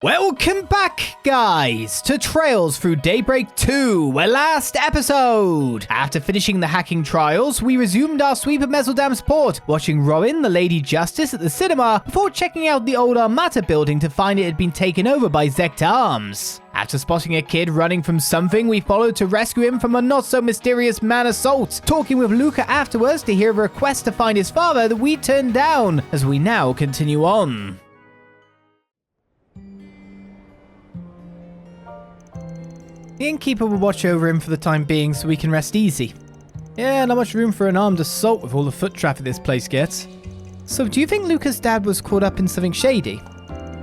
Welcome back, guys, to Trails Through Daybreak 2, our last episode. After finishing the hacking trials, we resumed our sweep of Messeldam's port, watching Rowan, the Lady Justice, at the cinema, before checking out the old Armata building to find it had been taken over by Zecht Arms. After spotting a kid running from something, we followed to rescue him from a not-so-mysterious man assault, talking with Luka afterwards to hear a request to find his father that we turned down, as we now continue on. The innkeeper will watch over him for the time being so we can rest easy. Yeah, not much room for an armed assault with all the foot traffic this place gets. So do you think Luka's dad was caught up in something shady?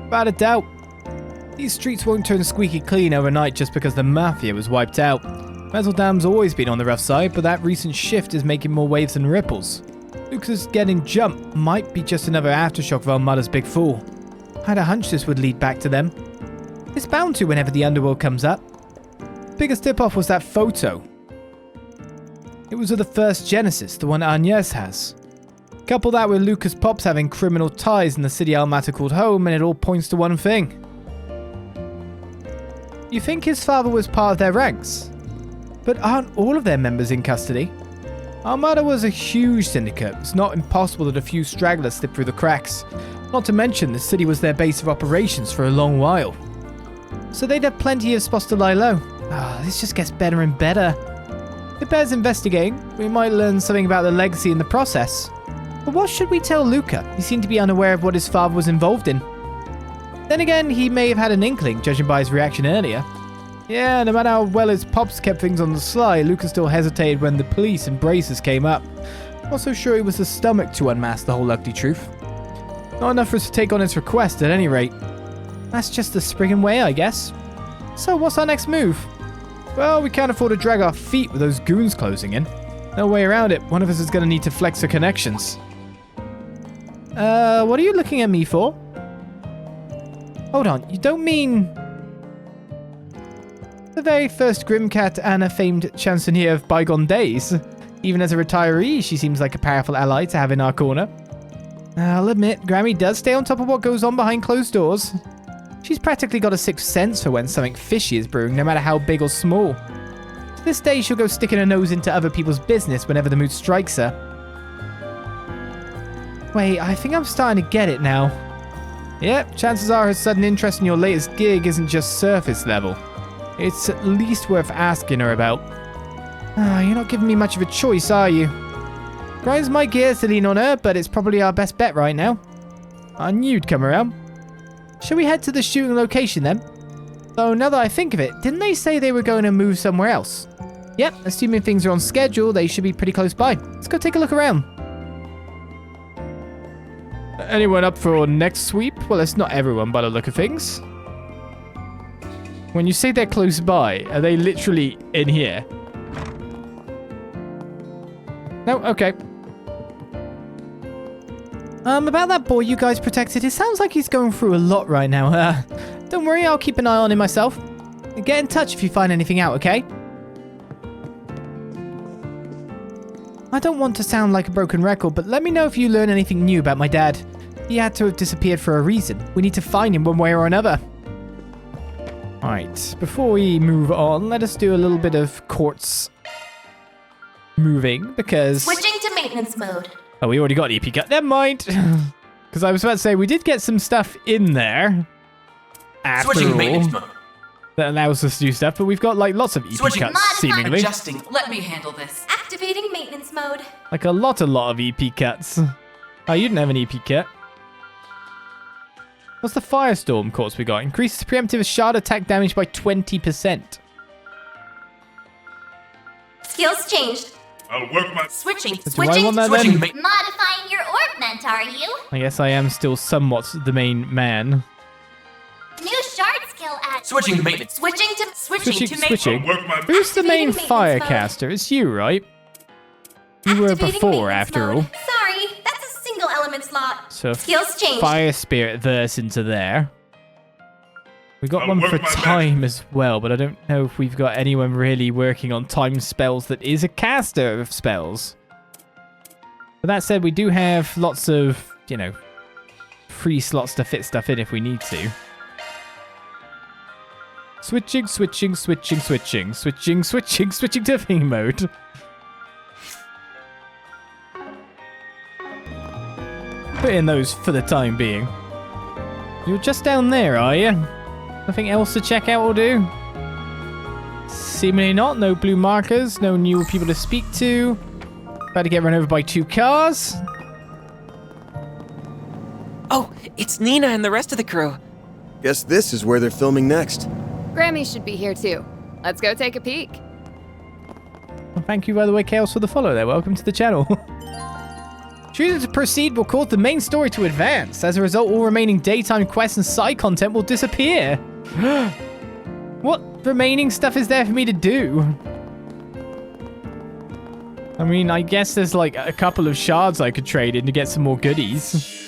Without a doubt. These streets won't turn squeaky clean overnight just because the mafia was wiped out. Messeldam's always been on the rough side, but that recent shift is making more waves than ripples. Luka's getting jumped might be just another aftershock of Armada's big fall. I had a hunch this would lead back to them. It's bound to whenever the underworld comes up. Biggest tip-off was that photo. It was of the first Genesis, the one Agnes has. Couple that with Luka's pops having criminal ties in the city Almata called home, and it all points to one thing. You think his father was part of their ranks? But aren't all of their members in custody? Armada was a huge syndicate. It's not impossible that a few stragglers slipped through the cracks. Not to mention, the city was their base of operations for a long while. So they'd have plenty of spots to lie low. This just gets better and better. It bears investigating. We might learn something about the legacy in the process. But what should we tell Luka? He seemed to be unaware of what his father was involved in. Then again, he may have had an inkling, judging by his reaction earlier. Yeah, no matter how well his pops kept things on the sly, Luka still hesitated when the police and braces came up. Not so sure he was the stomach to unmask the whole ugly truth. Not enough for us to take on his request, at any rate. That's just the springing way, I guess. So what's our next move? Well, we can't afford to drag our feet with those goons closing in. No way around it. One of us is going to need to flex our connections. What are you looking at me for? Hold on, you don't mean... the very first Grimcat and a famed chansonnier of bygone days. Even as a retiree, she seems like a powerful ally to have in our corner. I'll admit, Grammy does stay on top of what goes on behind closed doors. She's practically got a sixth sense for when something fishy is brewing, no matter how big or small. To this day, she'll go sticking her nose into other people's business whenever the mood strikes her. Wait, I think I'm starting to get it now. Yep, chances are her sudden interest in your latest gig isn't just surface level. It's at least worth asking her about. You're not giving me much of a choice, are you? Grinds my gears to lean on her, but it's probably our best bet right now. I knew you'd come around. Shall we head to the shooting location then? Though now that I think of it, didn't they say they were going to move somewhere else? Yep, assuming things are on schedule, they should be pretty close by. Let's go take a look around. Anyone up for next sweep? Well, it's not everyone by the look of things. When you say they're close by, are they literally in here? No? Okay. About that boy you guys protected, it sounds like he's going through a lot right now. Don't worry, I'll keep an eye on him myself. Get in touch if you find anything out, okay? I don't want to sound like a broken record, but let me know if you learn anything new about my dad. He had to have disappeared for a reason. We need to find him one way or another. Alright, before we move on, let us do a little bit of quartz moving, because... switching to maintenance mode. Oh, we already got an EP cut. Never mind. Because I was about to say, we did get some stuff in there. Switching to maintenance mode. That allows us to do stuff, but we've got like lots of EP cuts, seemingly. Adjusting. Let me handle this. Activating maintenance mode. Like a lot of EP cuts. Oh, you didn't have an EP cut. What's the Firestorm quartz we got? Increases preemptive shard attack damage by 20%. Skills changed. I'll work my... Switching. Do I want that then? Modifying your ornament, are you? I guess I am still somewhat the main man. New shard skill add. Switching to maintenance. Switching. Who's the main firecaster? It's you, right? You were before, after all. Sorry, that's a single element slot. So skills changed. Fire Spirit verse into there. We got one for time as well, but I don't know if we've got anyone really working on time spells that is a caster of spells. But that said, we do have lots of, free slots to fit stuff in if we need to. Switching to thingy mode. Put in those for the time being. You're just down there, are you? Nothing else to check out or do? Seemingly not. No blue markers. No new people to speak to. About to get run over by 2 cars. Oh, it's Nina and the rest of the crew. Guess this is where they're filming next. Grammy should be here too. Let's go take a peek. Well, thank you, by the way, Chaos, for the follow there. Welcome to the channel. Choosing to proceed will cause the main story to advance. As a result, all remaining daytime quests and side content will disappear. What remaining stuff is there for me to do? I mean, I guess there's like a couple of shards I could trade in to get some more goodies.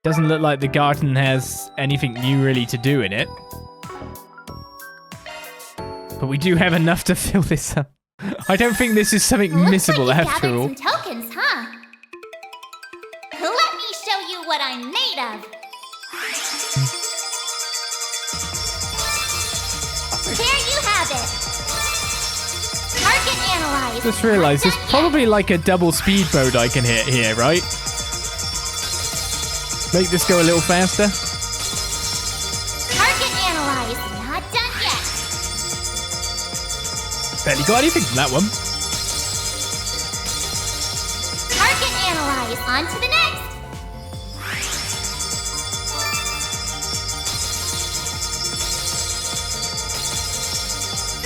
Doesn't look like the garden has anything new really to do in it. But we do have enough to fill this up. I don't think this is something missable after all. Some tokens, huh? Let me show you what I'm made of. There you have it. Target analyzed. Just realized there's probably like a double speed mode I can hit here, right? Make this go a little faster. Target analyzed. Not done yet. Barely got anything from that one. Target analyzed. On to the next.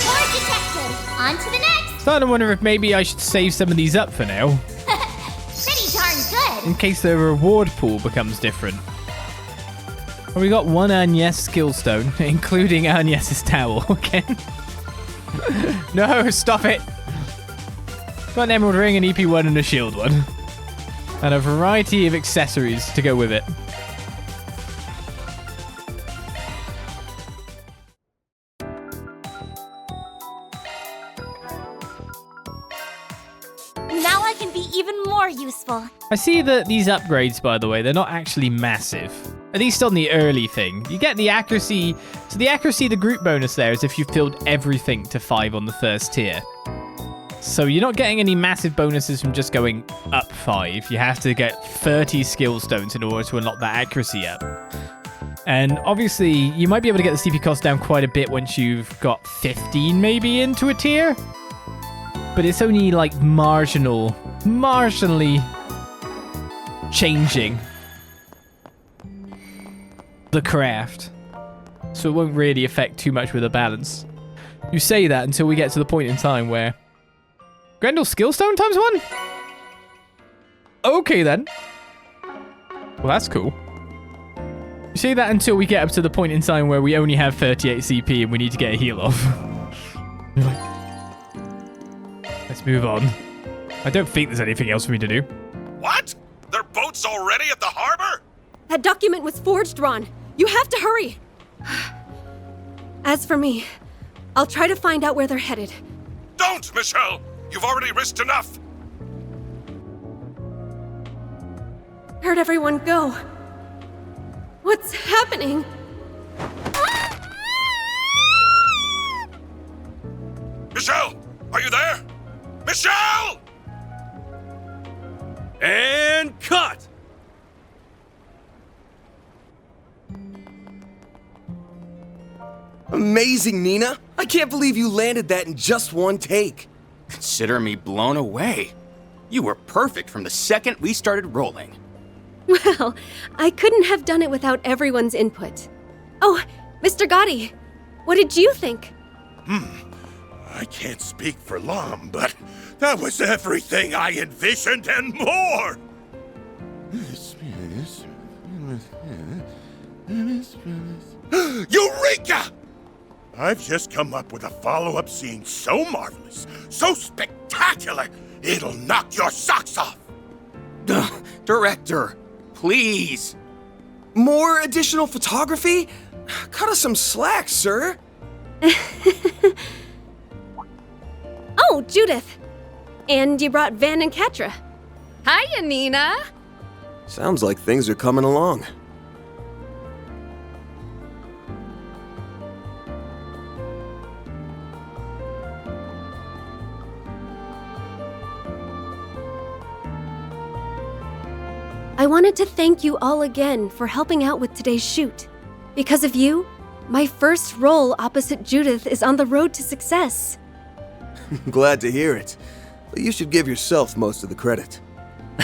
Core detected. On to the next. Starting to wonder if maybe I should save some of these up for now. Pretty darn good. In case the reward pool becomes different. Well, we got 1 Agnes skill stone, including Agnes's towel again. No, stop it. Got an emerald ring, an EP1, and a shield one. And a variety of accessories to go with it. Now I can be even more useful. I see that these upgrades, by the way, they're not actually massive. At least on the early thing. You get the accuracy. So the accuracy, the group bonus there is if you filled everything to 5 on the first tier. So you're not getting any massive bonuses from just going up 5. You have to get 30 skill stones in order to unlock that accuracy up. And obviously, you might be able to get the CP cost down quite a bit once you've got 15 maybe into a tier. But it's only like marginally changing the craft. So it won't really affect too much with the balance. You say that until we get to the point in time where... Grendel Skillstone times 1? Okay then. Well, that's cool. You say that until we get up to the point in time where we only have 38 CP and we need to get a heal off. You're like... Let's move on. I don't think there's anything else for me to do. What? Their boat's already at the harbor? That document was forged, Ron. You have to hurry. As for me, I'll try to find out where they're headed. Don't, Michelle! You've already risked enough! Where'd everyone go? What's happening? Michelle! Are you there? Michelle! And cut! Amazing, Nina! I can't believe you landed that in just one take. Consider me blown away. You were perfect from the second we started rolling. Well, I couldn't have done it without everyone's input. Oh, Mr. Gotti, what did you think? I can't speak for long, but that was everything I envisioned and more! Eureka! I've just come up with a follow-up scene so marvelous, so spectacular, it'll knock your socks off! Director, please. More additional photography? Cut us some slack, sir. Oh, Judith. And you brought Van and Katra. Hiya, Nina. Sounds like things are coming along. I wanted to thank you all again for helping out with today's shoot. Because of you, my first role opposite Judith is on the road to success. Glad to hear it. But you should give yourself most of the credit.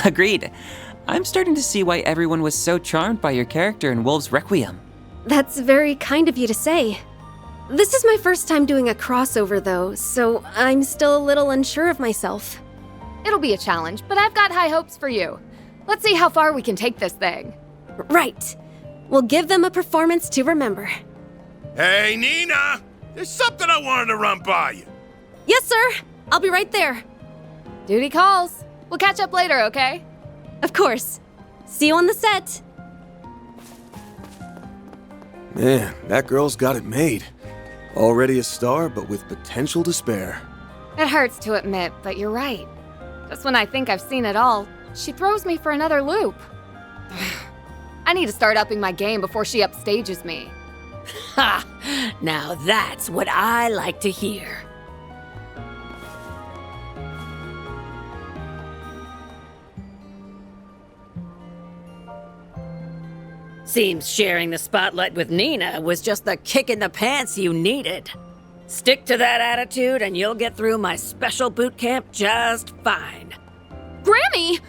Agreed. I'm starting to see why everyone was so charmed by your character in Wolf's Requiem. That's very kind of you to say. This is my first time doing a crossover though, so I'm still a little unsure of myself. It'll be a challenge, but I've got high hopes for you. Let's see how far we can take this thing. Right. We'll give them a performance to remember. Hey, Nina! There's something I wanted to run by you. Yes, sir. I'll be right there. Duty calls. We'll catch up later, okay? Of course. See you on the set. Man, that girl's got it made. Already a star, but with potential to spare. It hurts to admit, but you're right. Just when I think I've seen it all, she throws me for another loop. I need to start upping my game before she upstages me. Ha! Now that's what I like to hear. Seems sharing the spotlight with Nina was just the kick in the pants you needed. Stick to that attitude and you'll get through my special boot camp just fine. Grammy!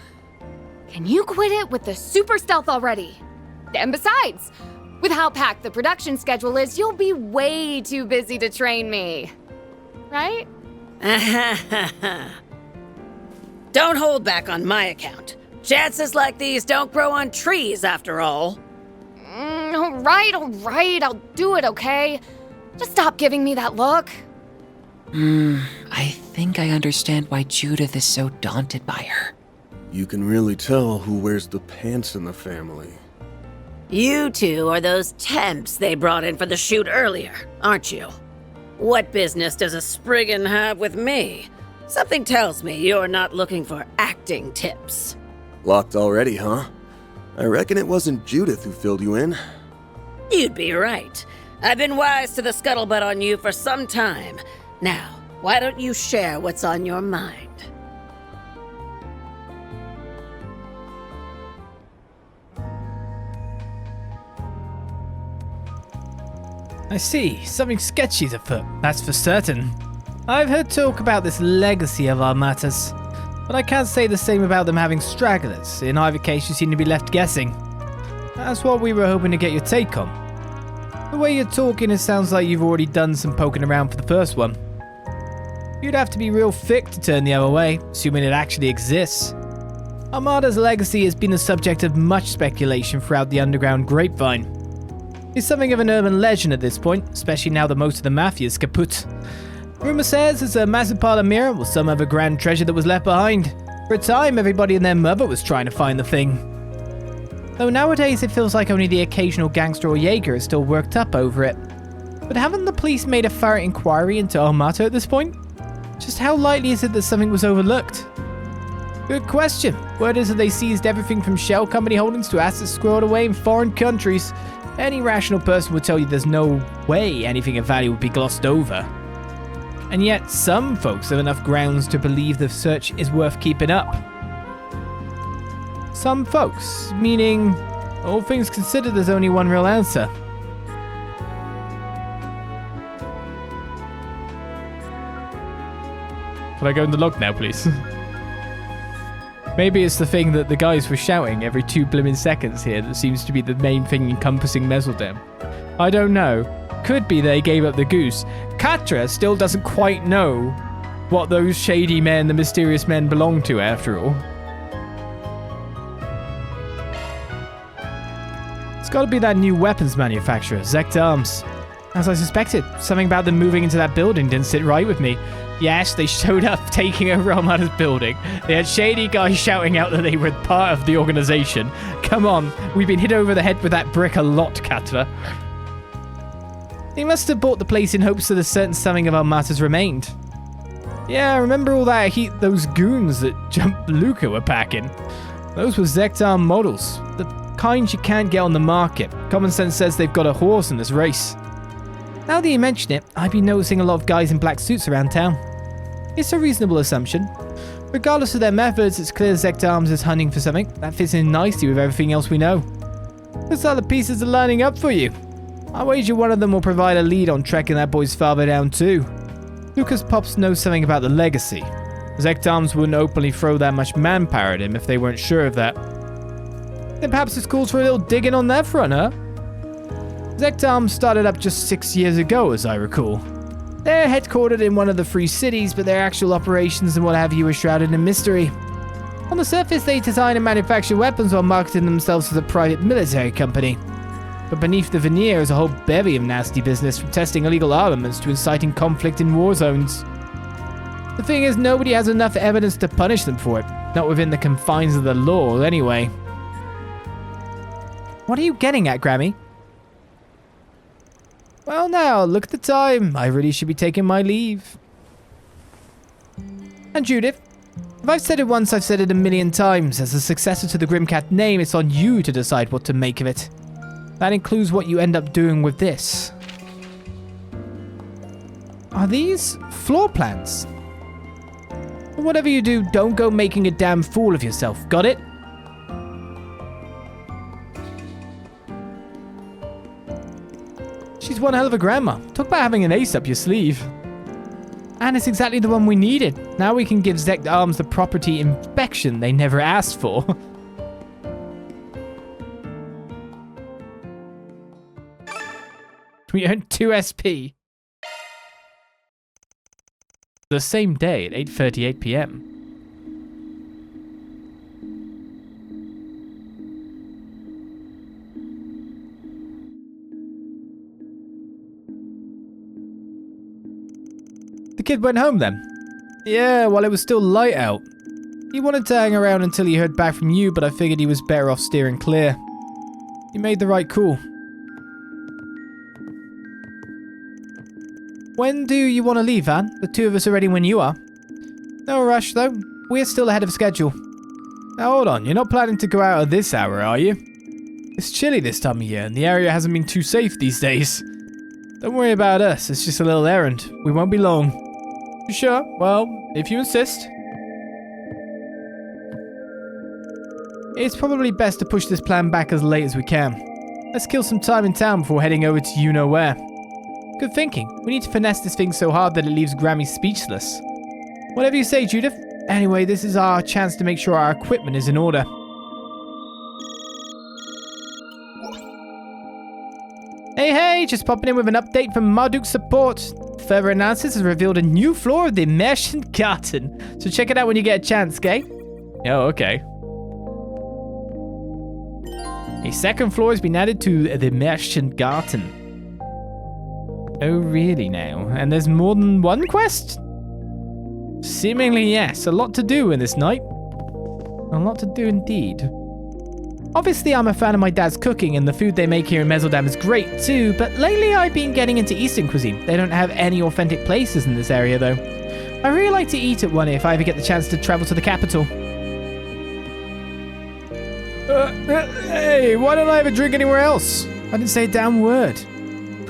Can you quit it with the super stealth already? And besides, with how packed the production schedule is, you'll be way too busy to train me. Right? Don't hold back on my account. Chances like these don't grow on trees after all. All right, I'll do it, okay? Just stop giving me that look. I think I understand why Judith is so daunted by her. You can really tell who wears the pants in the family. You two are those temps they brought in for the shoot earlier, aren't you? What business does a Spriggan have with me? Something tells me you're not looking for acting tips. Locked already, huh? I reckon it wasn't Judith who filled you in. You'd be right. I've been wise to the scuttlebutt on you for some time. Now, why don't you share what's on your mind? I see. Something sketchy's afoot, that's for certain. I've heard talk about this legacy of our matters, but I can't say the same about them having stragglers. In either case, you seem to be left guessing. That's what we were hoping to get your take on. The way you're talking, it sounds like you've already done some poking around for the first one. You'd have to be real thick to turn the other way, assuming it actually exists. Armada's legacy has been the subject of much speculation throughout the underground grapevine. It's something of an urban legend at this point, especially now that most of the mafia is kaput. Rumor says it's a massive pile of mirror or some other grand treasure that was left behind. For a time, everybody and their mother was trying to find the thing. Though nowadays it feels like only the occasional gangster or Jaeger is still worked up over it. But haven't the police made a thorough inquiry into Armata at this point? Just how likely is it that something was overlooked? Good question. Word is that they seized everything from shell company holdings to assets squirreled away in foreign countries. Any rational person would tell you there's no way anything of value would be glossed over. And yet, some folks have enough grounds to believe the search is worth keeping up. Some folks, meaning, all things considered, there's only one real answer. Can I go in the log now, please? Maybe it's the thing that the guys were shouting every 2 blimmin' seconds here that seems to be the main thing encompassing Messeldam. I don't know. Could be they gave up the goose. Katra still doesn't quite know what those shady men, the mysterious men, belong to after all. It's gotta be that new weapons manufacturer, Zecht Arms. As I suspected, something about them moving into that building didn't sit right with me. Yes, they showed up taking over Armada's building. They had shady guys shouting out that they were part of the organization. Come on, we've been hit over the head with that brick a lot, Katra. They must have bought the place in hopes that a certain something of our matters remained. Yeah, I remember all that heat those goons that jumped Luka were packing. Those were Zecht Arm models, the kind you can't get on the market. Common sense says they've got a horse in this race. Now that you mention it, I've been noticing a lot of guys in black suits around town. It's a reasonable assumption. Regardless of their methods, it's clear Zecht Arms is hunting for something that fits in nicely with everything else we know. Looks like the pieces are lining up for you. I wager one of them will provide a lead on tracking that boy's father down too. Luka's pops knows something about the legacy. Zecht Arms wouldn't openly throw that much manpower at him if they weren't sure of that. Then perhaps this calls for a little digging on that front, huh? Zecht Arms started up just 6 years ago, as I recall. They're headquartered in one of the free cities, but their actual operations and what have you are shrouded in mystery. On the surface, they design and manufacture weapons while marketing themselves as a private military company. But beneath the veneer is a whole bevy of nasty business, from testing illegal armaments to inciting conflict in war zones. The thing is, nobody has enough evidence to punish them for it, not within the confines of the law, anyway. What are you getting at, Grammy? Well now, look at the time. I really should be taking my leave. And Judith, if I've said it once, I've said it a million times. As a successor to the Grimcat name, it's on you to decide what to make of it. That includes what you end up doing with this. Are these floor plans? Whatever you do, don't go making a damn fool of yourself. Got it? She's one hell of a grandma. Talk about having an ace up your sleeve. And it's exactly the one we needed. Now we can give Zecht Arms the property inspection they never asked for. We earned 2 SP. The same day at 8:38 p.m. The kid went home then? Yeah, while it was still light out. He wanted to hang around until he heard back from you, but I figured he was better off steering clear. You made the right call. When do you want to leave, Van? The two of us are ready when you are. No rush, though. We're still ahead of schedule. Now, hold on. You're not planning to go out at this hour, are you? It's chilly this time of year, and the area hasn't been too safe these days. Don't worry about us. It's just a little errand. We won't be long. You sure? Well, if you insist. It's probably best to push this plan back as late as we can. Let's kill some time in town before heading over to you-know-where. Good thinking. We need to finesse this thing so hard that it leaves Grammy speechless. Whatever you say, Judith. Anyway, this is our chance to make sure our equipment is in order. Hey, just popping in with an update from Marduk Support. Further analysis has revealed a new floor of the Märchen Garten. So check it out when you get a chance, okay? Oh, okay. A second floor has been added to the Märchen Garten. Oh, really now? And there's more than one quest? Seemingly, yes. A lot to do in this night. A lot to do indeed. Obviously, I'm a fan of my dad's cooking, and the food they make here in Messeldam is great too, but lately I've been getting into Eastern cuisine. They don't have any authentic places in this area, though. I really like to eat at one if I ever get the chance to travel to the capital. Hey, why don't I have a drink anywhere else? I didn't say a damn word.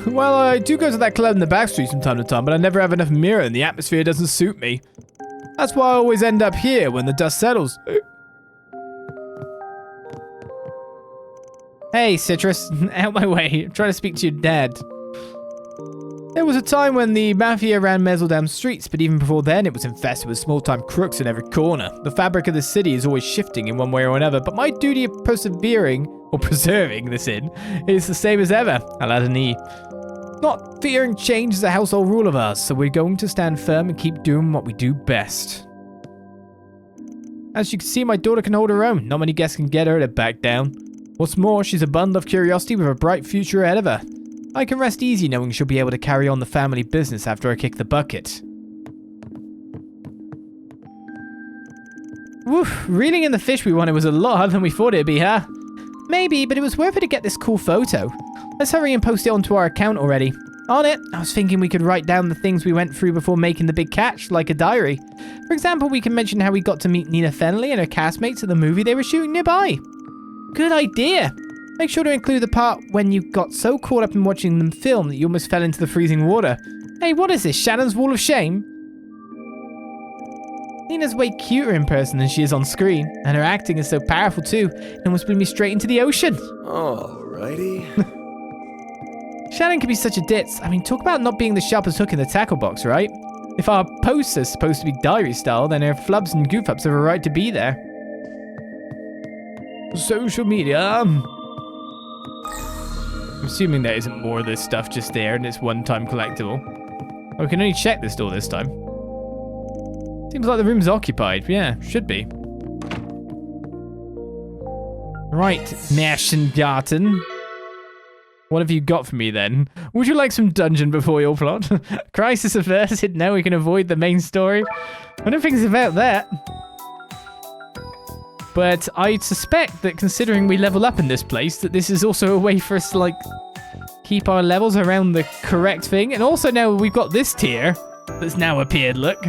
Well, I do go to that club in the back streets from time to time, but I never have enough mirror and the atmosphere doesn't suit me. That's why I always end up here when the dust settles. Hey, Citrus, out my way. I'm trying to speak to your dad. There was a time when the mafia ran Messeldam's streets, but even before then it was infested with small-time crooks in every corner. The fabric of the city is always shifting in one way or another, but my duty of persevering, or preserving this inn, is the same as ever, Aladdin. Not fearing change is a household rule of ours, so we're going to stand firm and keep doing what we do best. As you can see, my daughter can hold her own. Not many guests can get her to back down. What's more, she's a bundle of curiosity with a bright future ahead of her. I can rest easy knowing she'll be able to carry on the family business after I kick the bucket. Woof, reeling in the fish we wanted was a lot harder than we thought it'd be, huh? Maybe, but it was worth it to get this cool photo. Let's hurry and post it onto our account already. On it, I was thinking we could write down the things we went through before making the big catch, like a diary. For example, we can mention how we got to meet Nina Fenley and her castmates at the movie they were shooting nearby. Good idea! Make sure to include the part when you got so caught up in watching them film that you almost fell into the freezing water. Hey, what is this, Shannon's Wall of Shame? Nina's way cuter in person than she is on screen, and her acting is so powerful too, it almost blew me straight into the ocean. Alrighty. Shannon can be such a ditz. I mean, talk about not being the sharpest hook in the tackle box, right? If our posts are supposed to be diary style, then her flubs and goof-ups have a right to be there. Social media. I'm assuming there isn't more of this stuff just there and it's one-time collectible. Oh, we can only check this door this time. Seems like the room's occupied. Yeah, should be. Right, Märchen Garten. What have you got for me then? Would you like some dungeon before your plot? Crisis averted, now we can avoid the main story. I don't think it's about that. But I suspect that considering we level up in this place, that this is also a way for us to, like, keep our levels around the correct thing. And also now we've got this tier that's now appeared, look.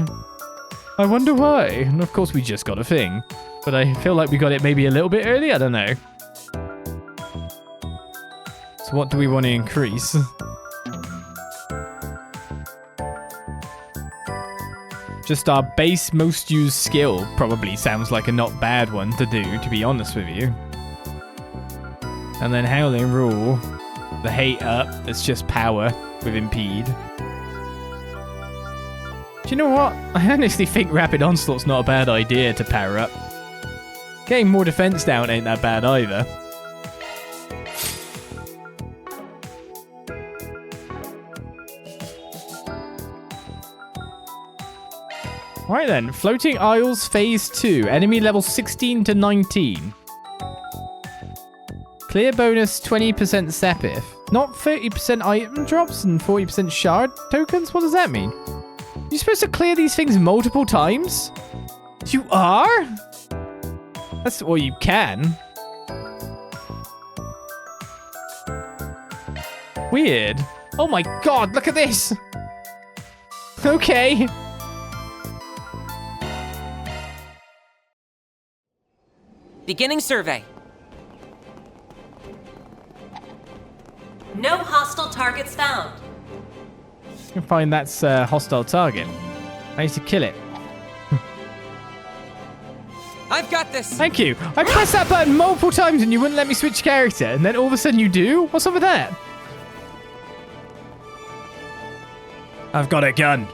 I wonder why. And of course we just got a thing. But I feel like we got it maybe a little bit early, I don't know. So what do we want to increase? Just our base most used skill probably sounds like a not bad one to do, to be honest with you. And then Howling Rule, the hate up, that's just power with impede. Do you know what? I honestly think Rapid Onslaught's not a bad idea to power up. Getting more defense down ain't that bad either. Right then, Floating Isles Phase 2, enemy level 16 to 19. Clear bonus 20% Sepith. Not 30% item drops and 40% shard tokens? What does that mean? You're supposed to clear these things multiple times? You are? That's well, you can. Weird. Oh my god, look at this! Okay. Beginning survey. No hostile targets found. You can find that's a hostile target. I need to kill it. I've got this. Thank you. I pressed that button multiple times and you wouldn't let me switch character, and then all of a sudden you do? What's up with that? I've got a gun.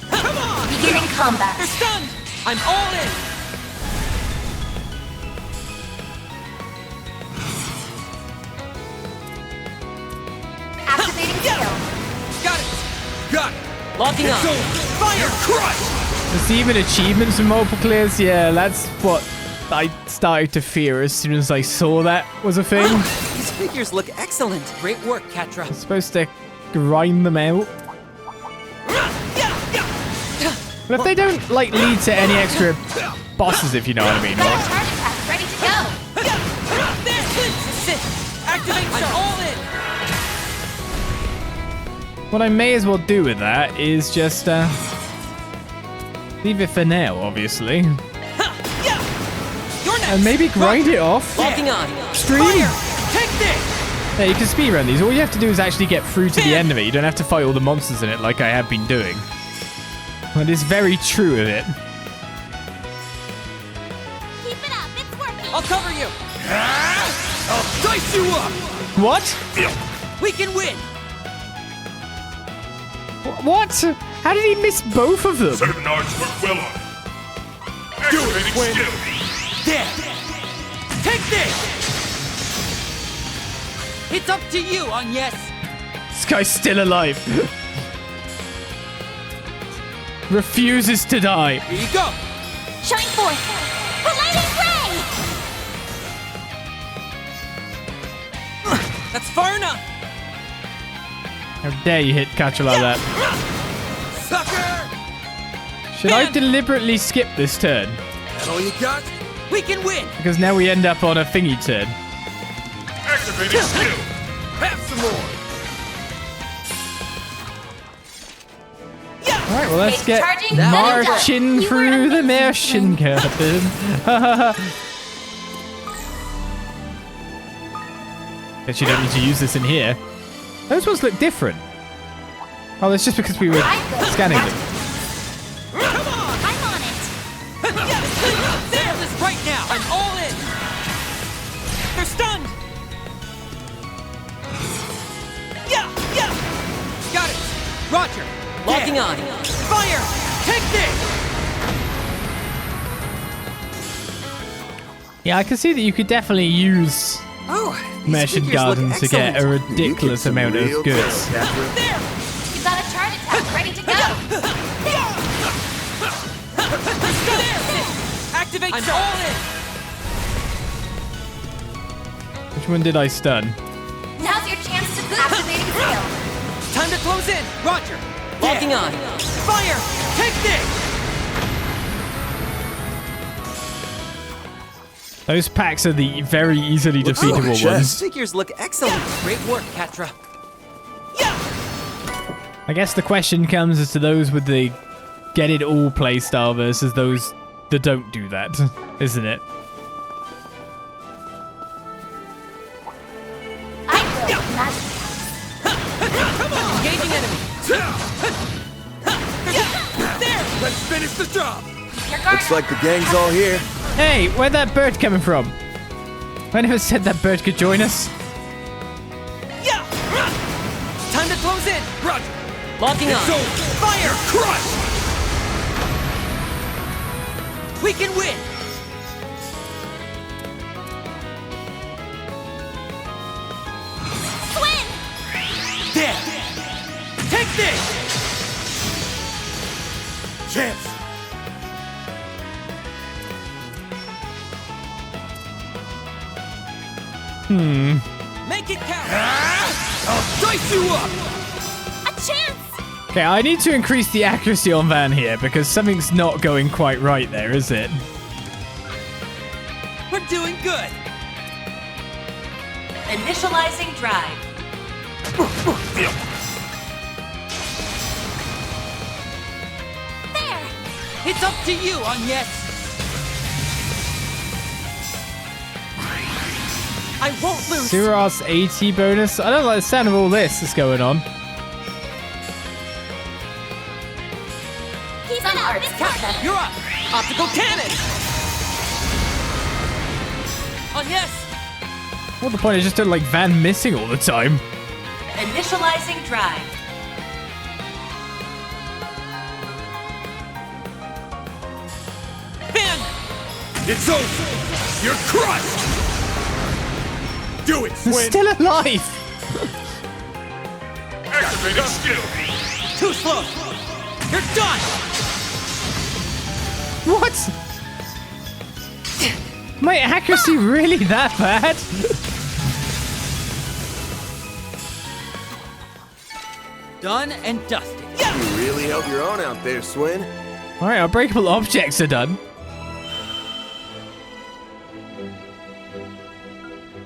Come on! Beginning combat. They're stunned! I'm all in! Activating skill. Got it! Got it! Locking on. Fire! Crush! There's even achievements for multiple clears. Yeah, that's what I started to fear as soon as I saw that was a thing. These figures look excellent. Great work, Katra. I'm supposed to grind them out. But if they don't, like, lead to any extra bosses, if you know what I mean. Better target pack ready to go. Activate. I'm all in. What I may as well do with that is just, leave it for now, obviously. And maybe grind it off. Locking on. Stream. Take this. Yeah, you can speedrun these. All you have to do is actually get through to the end of it. You don't have to fight all the monsters in it like I have been doing. That is very true of it. Keep it up. It's working. I'll cover you. I'll dice you up. What? We can win. What? How did he miss both of them? Certain arts work well on it. Activating skill. There. Take this. It's up to you, Agnes. This guy's still alive. Refuses to die. Here you go. Shine forth. Palladium ray. That's far enough. How dare you hit Catcher like that? Sucker. Should I deliberately skip this turn? That all you got? We can win. Because now we end up on a thingy turn. Activating skill. Have some more. Alright, well, let's get Charging. marching You through were the amazing. Märchen Garten. Guess you don't need to use this in here. Those ones look different. Oh, that's just because we were scanning them. Come on! I'm on it! There this right now! I'm all in! They're stunned! Yeah! Got it! Roger! Locking on! Fire! Take this! Yeah, I can see that you could definitely use Märchen Garten to get a ridiculous amount of goods. You've got a charge attack ready to go! Activate! I'm all in! Which one did I stun? Now's your chance to activating skill! Time to close in! Roger! Locking on! Fire! Take this! Those packs are the very easily defeatable ones. Figures look excellent. Great work, Katra. Yeah! I guess the question comes as to those with the get it all playstyle versus those that don't do that, isn't it? I will magic Engaging enemy. There! Let's finish the job. your guard. Looks like the gang's all here. Hey, where'd that bird coming from? I never said that bird could join us. Yeah! Time to close in. Roger. Locking on. Fire! Crush! We can win. Swim! There! Take this! Chance! Make it count! I'll dice you up! A chance! Okay, I need to increase the accuracy on Van here because something's not going quite right there, is it? We're doing good! Initializing drive. There! It's up to you, Agnes! I won't lose! Siras 80 bonus. I don't like the sound of all this that's going on. Keep it up! It's working! You're up! Optical cannon! Agnes! What the point is just like Van missing all the time. Initializing drive. Van! It's over! You're crushed! Do it, They're Swin! still alive. Activating skill! Too slow! You're done! What? My accuracy really that bad? Done and dusted. You really held your own out there, Swin. All right, unbreakable objects are done.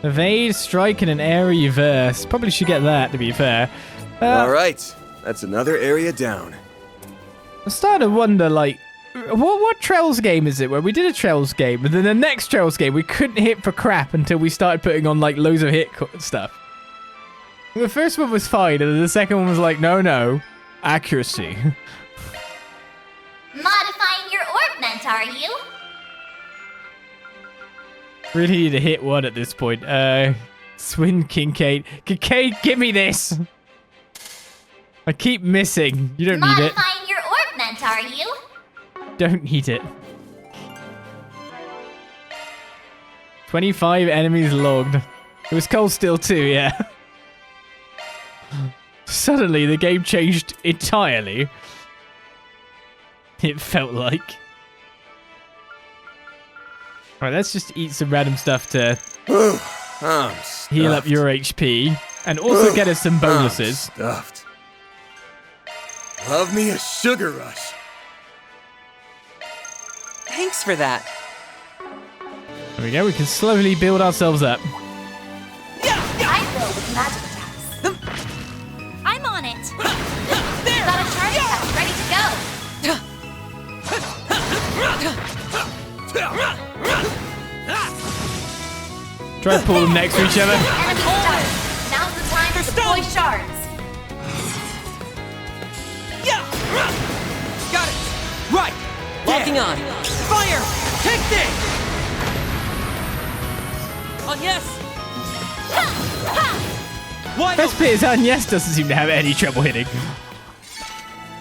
Evade, strike, and an area reverse. Probably should get that, to be fair. All right, that's another area down. I'm starting to wonder, like, what Trails game is it where we did a Trails game, and then the next Trails game we couldn't hit for crap until we started putting on, like, loads of hit stuff. The first one was fine, and then the second one was like, no, accuracy. Modifying your augment, are you? Really need to hit one at this point. Swin Kincaid. Kincaid, give me this! I keep missing. You don't need it. Modifying your augment, are you? Don't need it. 25 enemies logged. It was Cold Steel 2, yeah. Suddenly, the game changed entirely. It felt like. Alright, let's just eat some random stuff to heal up your HP. And also get us some bonuses. Stuffed. Love me a sugar rush. Thanks for that. There we go, we can slowly build ourselves up. I will with magic attacks. I'm on it! Got a charge attack ready to go! Try to pull them next to each other. Enemy stunned. Now's the time to deploy shards. Got it! Right! Locking on! Fire! Take this! On yes! Wide Best open! bit is Agnes doesn't seem to have any trouble hitting.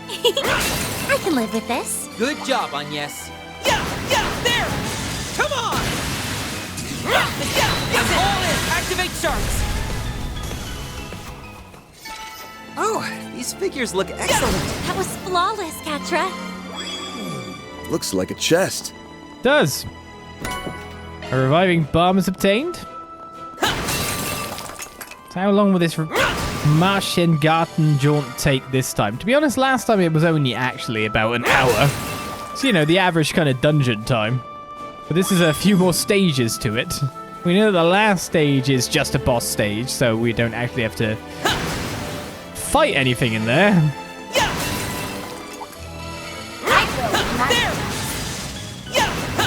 I can live with this. Good job, Agnes. Yeah! There! Come on! I'm all in! Activate sharks! Oh, these figures look excellent. That was flawless, Katra. Looks like a chest. Does. A reviving bomb is obtained. So how long will this Märchen Garten jaunt take this time? To be honest, last time it was only actually about an hour. So, you know, the average kind of dungeon time. But this is a few more stages to it. We know the last stage is just a boss stage, so we don't actually have to fight anything in there.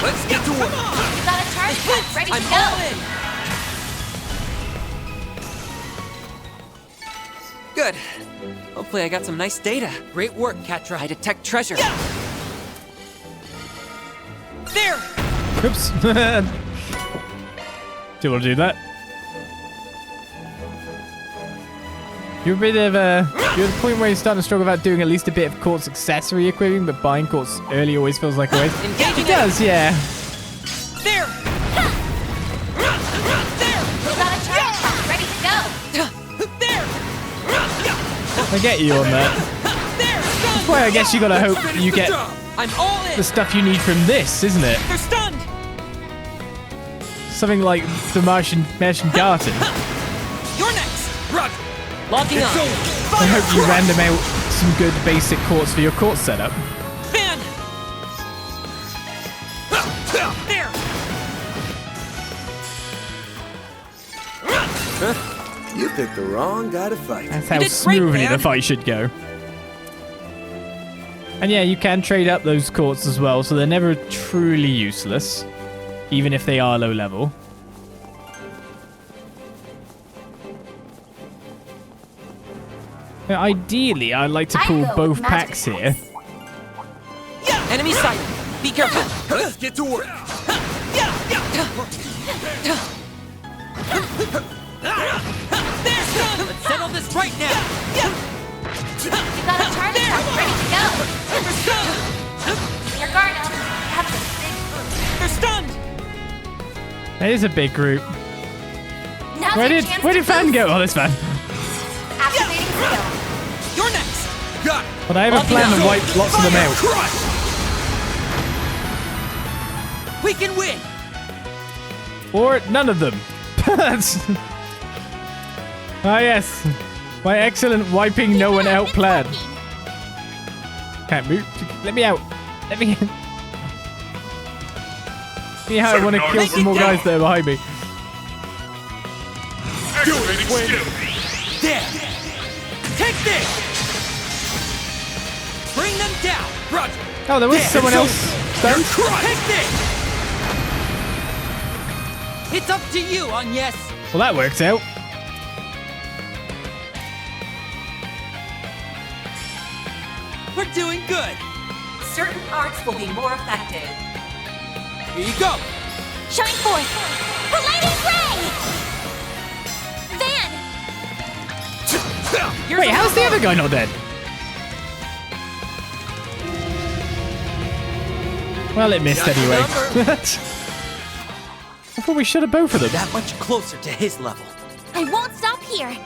Let's get to work. You got a charge pack ready I'm to go. all in. Good. Hopefully I got some nice data. Great work, Katra. I detect treasure. There! Oops. Do you want to do that? You're a bit of you're at the point where you're starting to struggle about doing at least a bit of Quartz accessory equipping, but buying Quartz early always feels like a waste. Engaging It does, yeah. There! You got a charge pack ready to go. There! I get you on that. There! That's why I guess you gotta hope you get I'm all in! the stuff you need from this, isn't it? They're stunned! Something like the Märchen Garten. You're next! Roger! Locking on! I hope you random out some good basic Quartz for your Quartz setup. Fan! There! You picked the wrong guy to fight. That's how You did great, smoothly man. the fight should go. And yeah, you can trade up those Quartz as well, so they're never truly useless, even if they are low level. Now, ideally, I'd like to I pull go both with magic packs here. Enemy sight! Be careful! Let's get to work. Let's settle this right now! You got a charge pack ready to go. Your guard up. That's a big boost. They're stunned! That is a big group. Now's Where your did chance where to did Fan boost. go? Oh, this Fan. Activating skill. You're next! Got it! But I have a plan to wipe lots of them out. Crush! We can win! Or none of them. Ah, yes. My excellent wiping no one out plan. Can't move. Let me out. Let me in. See how I want to kill some more guys that are behind me. There! Take this! Bring them down! Roger! Oh, there was someone else. Stunned. Take this! It's up to you, Agnes! Well, that works out. We're doing good! Certain arts will be more effective. Here you go! Shine forth. Palladium ray. Van. Here's Wait, a how's the little other guy not dead? Well, it missed Got your anyway. number. I thought we should have both of them. that much closer to his level. I won't stop here.